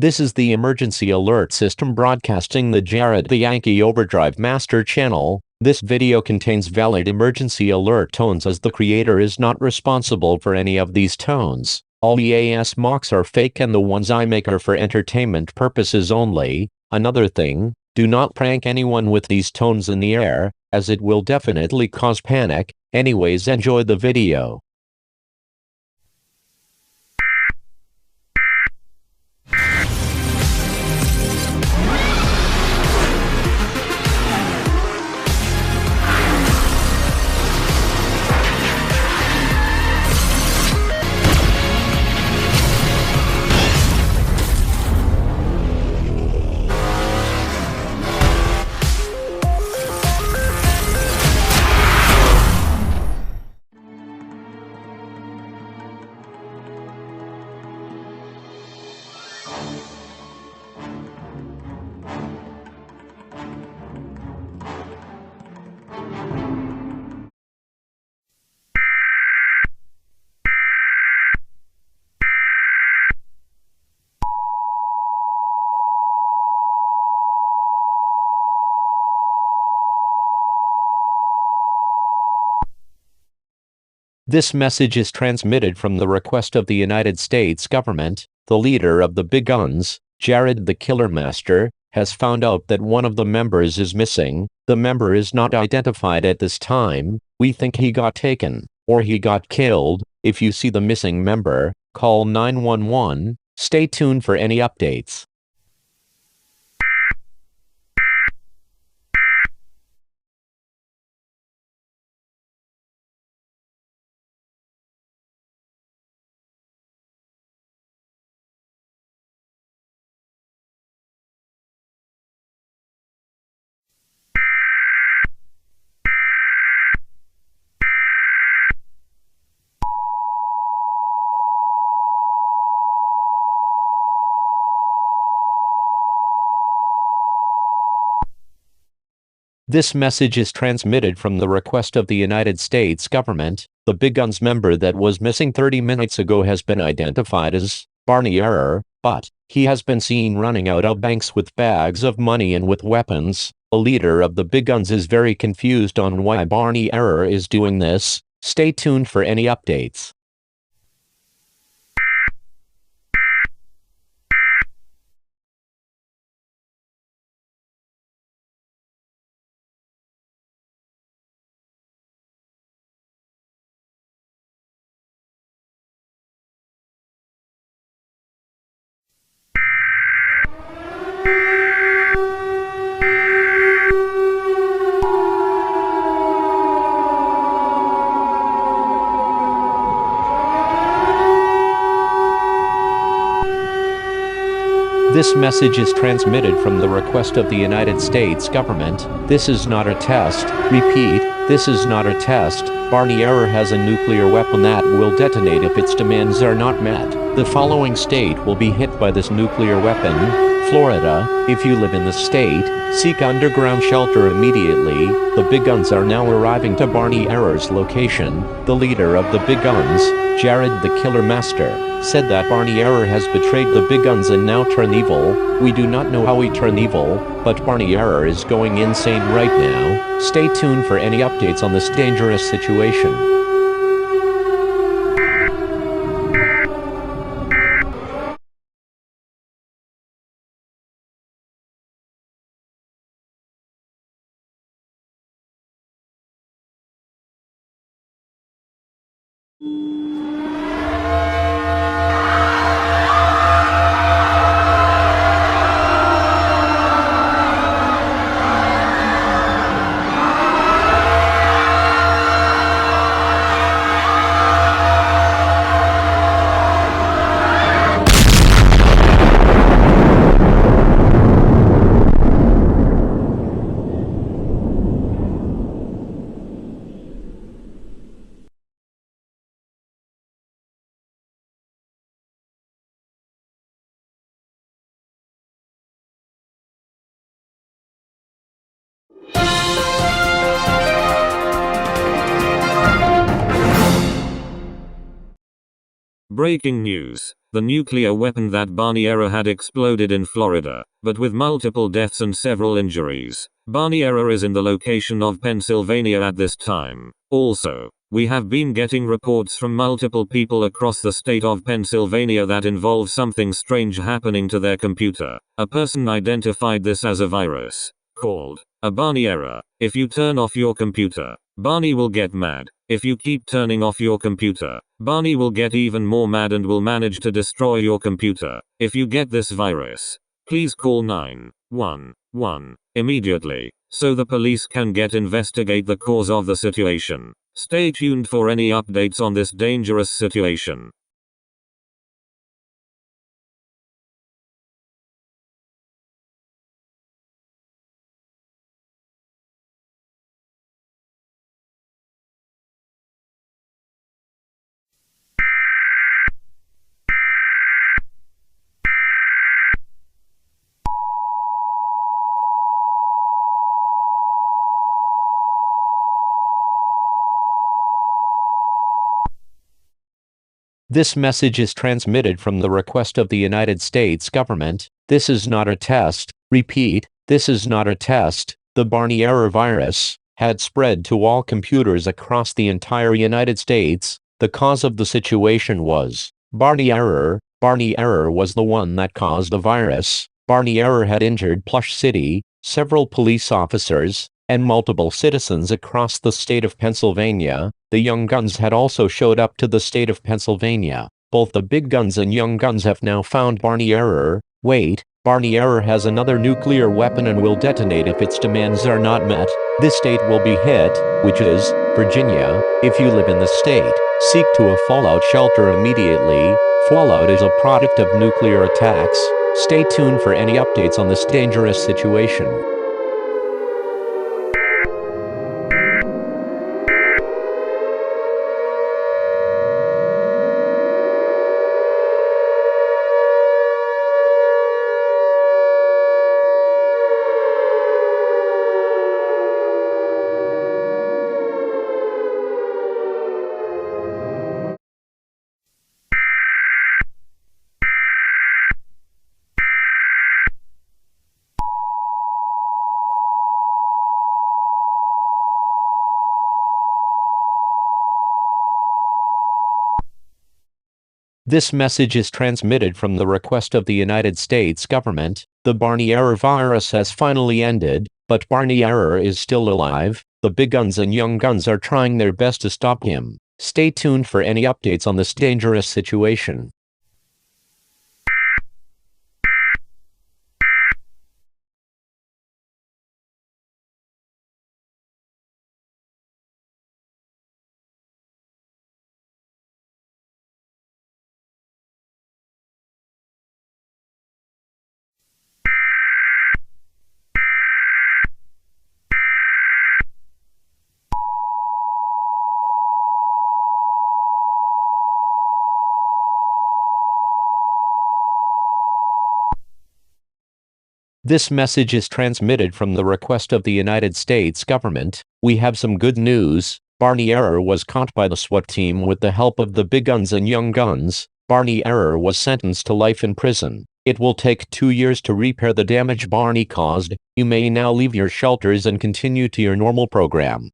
This is the emergency alert system broadcasting the Jared the Yankee Overdrive Master channel. This video contains valid emergency alert tones as the creator is not responsible for any of these tones. All EAS mocks are fake and the ones I make are for entertainment purposes only. Another thing, do not prank anyone with these tones in the air, as it will definitely cause panic. Anyways, enjoy the video. This message is transmitted from the request of the United States government. The leader of the big guns, Jared the Killer Master, has found out that one of the members is missing. The member is not identified at this time. We think he got taken, or he got killed. If you see the missing member, call 911. Stay tuned for any updates. This message is transmitted from the request of the United States government. The big guns member that was missing 30 minutes ago has been identified as Barney, but he has been seen running out of banks with bags of money and with weapons. The leader of the big guns is very confused on why Barney is doing this. Stay tuned for any updates. This message is transmitted from the request of the United States government. This is not a test. Repeat, this is not a test. Barney has a nuclear weapon that will detonate if its demands are not met. The following state will be hit by this nuclear weapon: Florida. If you live in the state, seek underground shelter immediately. The big guns are now arriving to Barney's location. The leader of the big guns, Jared the Killer Master, said that Barney has betrayed the big guns and now turned evil. We do not know how he turned evil, but Barney is going insane right now. Stay tuned for any updates on this dangerous situation. Breaking news. The nuclear weapon that Barney Error had exploded in Florida, but with multiple deaths and several injuries. Barney Error is in the location of Pennsylvania at this time. Also, we have been getting reports from multiple people across the state of Pennsylvania that involve something strange happening to their computer. A person identified this as a virus called a Barney Error. If you turn off your computer, Barney will get mad. If you keep turning off your computer, Barney will get even more mad and will manage to destroy your computer. If you get this virus, please call 911 immediately, so the police can invesigate the cause of the situation. Stay tuned for any updates on this dangerous situation. This message is transmitted from the request of the United States government. This is not a test. Repeat, this is not a test. The Barney Error virus had spread to all computers across the entire United States. The cause of the situation was Barney Error. Barney Error was the one that caused the virus. Barney Error had injured Plush City, several police officers, and multiple citizens across the state of Pennsylvania. The young guns had also showed up to the state of Pennsylvania. Both the big guns and young guns have now found Barney Error. Wait, Barney Error has another nuclear weapon and will detonate if its demands are not met. This state will be hit, which is Virginia. If you live in the state, seek to a fallout shelter immediately. Fallout is a product of nuclear attacks. Stay tuned for any updates on this dangerous situation. This message is transmitted from the request of the United States government. The Barney Error virus has finally ended, but Barney Error is still alive. The big guns and young guns are trying their best to stop him. Stay tuned for any updates on this dangerous situation. This message is transmitted from the request of the United States government. We have some good news. Barney Error was caught by the SWAT team with the help of the big guns and young guns. Barney Error was sentenced to life in prison. It will take 2 years to repair the damage Barney caused. You may now leave your shelters and continue to your normal program.